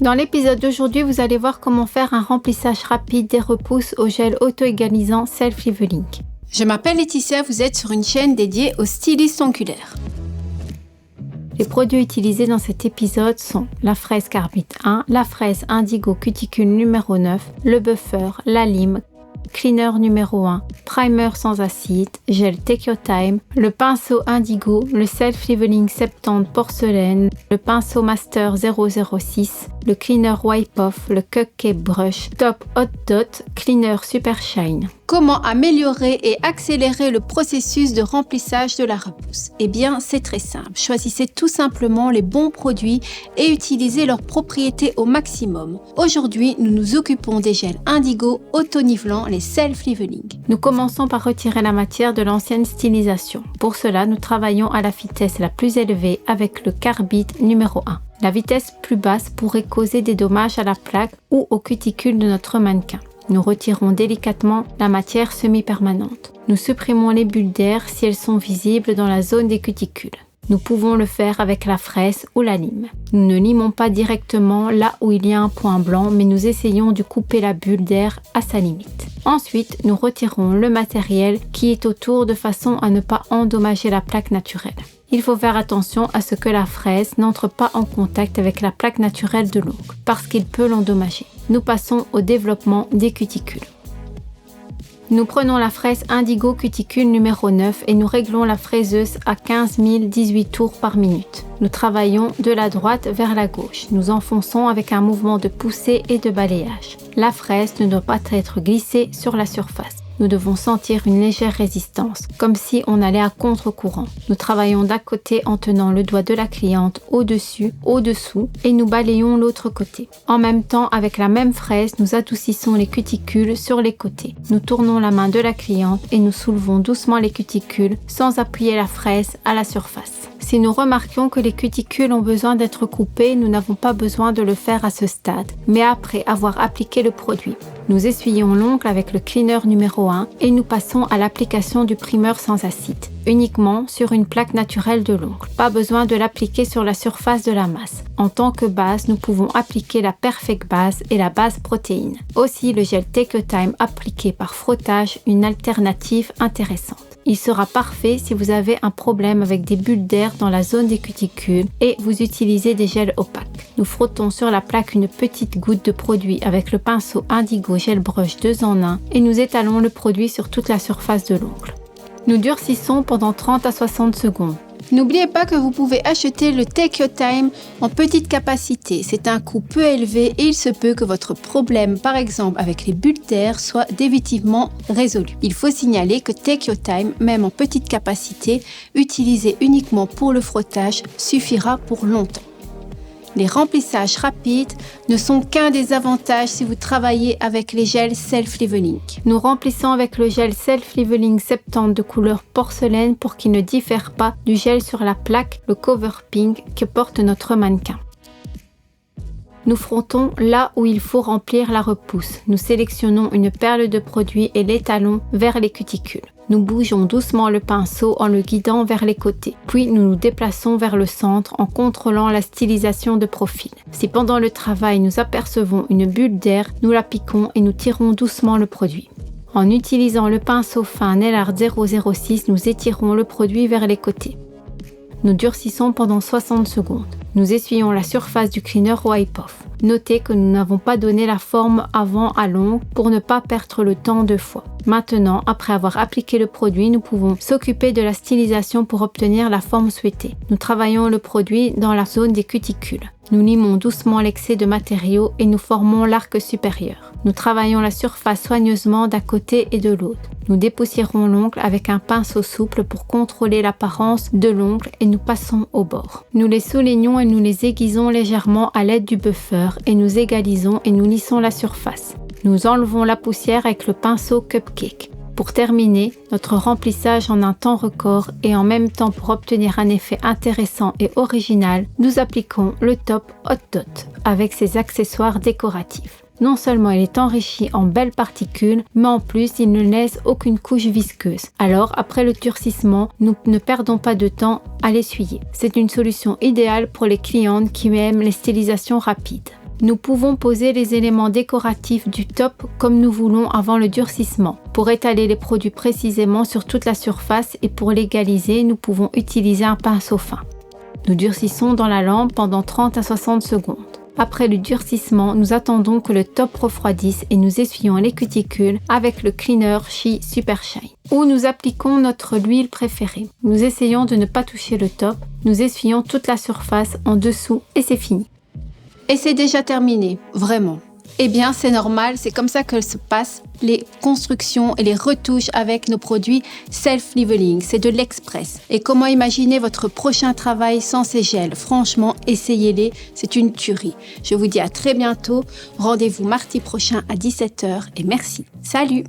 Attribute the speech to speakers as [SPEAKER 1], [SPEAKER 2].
[SPEAKER 1] Dans l'épisode d'aujourd'hui, vous allez voir comment faire un remplissage rapide des repousses au gel auto-égalisant Self-Leveling.
[SPEAKER 2] Je m'appelle Laetitia, vous êtes sur une chaîne dédiée aux stylistes ongulaires.
[SPEAKER 1] Les produits utilisés dans cet épisode sont la fraise Carbide 1, la fraise Indigo Cuticule numéro 9, le buffer, la lime, cleaner numéro 1, primer sans acide, gel Take Your Time, le pinceau Indigo, le Self-Leveling 70 porcelaine, le pinceau Master 006, le cleaner Wipe Off, le Cupcake Brush, Top Hot Dot, cleaner Super Shine.
[SPEAKER 2] Comment améliorer et accélérer le processus de remplissage de la repousse? Eh bien, c'est très simple. Choisissez tout simplement les bons produits et utilisez leurs propriétés au maximum. Aujourd'hui, nous nous occupons des gels Indigo auto-nivelants, les Self-Leveling.
[SPEAKER 1] Nous commençons par retirer la matière de l'ancienne stylisation. Pour cela, nous travaillons à la vitesse la plus élevée avec le Carbide numéro 1. La vitesse plus basse pourrait causer des dommages à la plaque ou aux cuticules de notre mannequin. Nous retirons délicatement la matière semi-permanente. Nous supprimons les bulles d'air si elles sont visibles dans la zone des cuticules. Nous pouvons le faire avec la fraise ou la lime. Nous ne limons pas directement là où il y a un point blanc, mais nous essayons de couper la bulle d'air à sa limite. Ensuite, nous retirons le matériel qui est autour de façon à ne pas endommager la plaque naturelle. Il faut faire attention à ce que la fraise n'entre pas en contact avec la plaque naturelle de l'ongle, parce qu'il peut l'endommager. Nous passons au développement des cuticules. Nous prenons la fraise Indigo Cuticule numéro 9 et nous réglons la fraiseuse à 15 018 tours par minute. Nous travaillons de la droite vers la gauche. Nous enfonçons avec un mouvement de poussée et de balayage. La fraise ne doit pas être glissée sur la surface. Nous devons sentir une légère résistance, comme si on allait à contre-courant. Nous travaillons d'un côté en tenant le doigt de la cliente au-dessus, au-dessous, et nous balayons l'autre côté. En même temps, avec la même fraise, nous adoucissons les cuticules sur les côtés. Nous tournons la main de la cliente et nous soulevons doucement les cuticules sans appuyer la fraise à la surface. Si nous remarquions que les cuticules ont besoin d'être coupées, nous n'avons pas besoin de le faire à ce stade, mais après avoir appliqué le produit. Nous essuyons l'ongle avec le cleaner numéro 1 et nous passons à l'application du primer sans acide, uniquement sur une plaque naturelle de l'ongle. Pas besoin de l'appliquer sur la surface de la masse. En tant que base, nous pouvons appliquer la Perfect Base et la base protéine. Aussi, le gel Take Your Time appliqué par frottage, une alternative intéressante. Il sera parfait si vous avez un problème avec des bulles d'air dans la zone des cuticules et vous utilisez des gels opaques. Nous frottons sur la plaque une petite goutte de produit avec le pinceau Indigo Gel Brush 2 en 1 et nous étalons le produit sur toute la surface de l'ongle. Nous durcissons pendant 30 à 60 secondes.
[SPEAKER 2] N'oubliez pas que vous pouvez acheter le Take Your Time en petite capacité. C'est un coût peu élevé et il se peut que votre problème, par exemple avec les bulles d'air, soit définitivement résolu. Il faut signaler que Take Your Time, même en petite capacité, utilisé uniquement pour le frottage, suffira pour longtemps. Les remplissages rapides ne sont qu'un des avantages si vous travaillez avec les gels Self-Leveling.
[SPEAKER 1] Nous remplissons avec le gel Self-Leveling 70 de couleur porcelaine pour qu'il ne diffère pas du gel sur la plaque, le cover pink que porte notre mannequin. Nous frottons là où il faut remplir la repousse. Nous sélectionnons une perle de produit et l'étalons vers les cuticules. Nous bougeons doucement le pinceau en le guidant vers les côtés. Puis nous nous déplaçons vers le centre en contrôlant la stylisation de profil. Si pendant le travail nous apercevons une bulle d'air, nous la piquons et nous tirons doucement le produit. En utilisant le pinceau fin Nellard 006, nous étirons le produit vers les côtés. Nous durcissons pendant 60 secondes. Nous essuyons la surface du cleaner Wipe Off. Notez que nous n'avons pas donné la forme avant à l'ongle pour ne pas perdre le temps 2 fois. Maintenant, après avoir appliqué le produit, nous pouvons s'occuper de la stylisation pour obtenir la forme souhaitée. Nous travaillons le produit dans la zone des cuticules. Nous limons doucement l'excès de matériaux et nous formons l'arc supérieur. Nous travaillons la surface soigneusement d'un côté et de l'autre. Nous dépoussiérons l'ongle avec un pinceau souple pour contrôler l'apparence de l'ongle et nous passons au bord. Nous les soulignons et nous les aiguisons légèrement à l'aide du buffer et nous égalisons et nous lissons la surface. Nous enlevons la poussière avec le pinceau Cupcake. Pour terminer, notre remplissage en un temps record et en même temps pour obtenir un effet intéressant et original, nous appliquons le Top Hot Dot avec ses accessoires décoratifs. Non seulement il est enrichi en belles particules, mais en plus il ne laisse aucune couche visqueuse. Alors après le durcissement, nous ne perdons pas de temps à l'essuyer. C'est une solution idéale pour les clientes qui aiment les stylisations rapides. Nous pouvons poser les éléments décoratifs du top comme nous voulons avant le durcissement. Pour étaler les produits précisément sur toute la surface et pour l'égaliser, nous pouvons utiliser un pinceau fin. Nous durcissons dans la lampe pendant 30 à 60 secondes. Après le durcissement, nous attendons que le top refroidisse et nous essuyons les cuticules avec le cleaner She Super Shine. Ou nous appliquons notre huile préférée. Nous essayons de ne pas toucher le top. Nous essuyons toute la surface en dessous et c'est fini.
[SPEAKER 2] Et c'est déjà terminé, vraiment. Eh bien, c'est normal, c'est comme ça que se passent les constructions et les retouches avec nos produits Self-Leveling. C'est de l'express. Et comment imaginer votre prochain travail sans ces gels? Franchement, essayez-les, c'est une tuerie. Je vous dis à très bientôt. Rendez-vous mardi prochain à 17h et merci. Salut!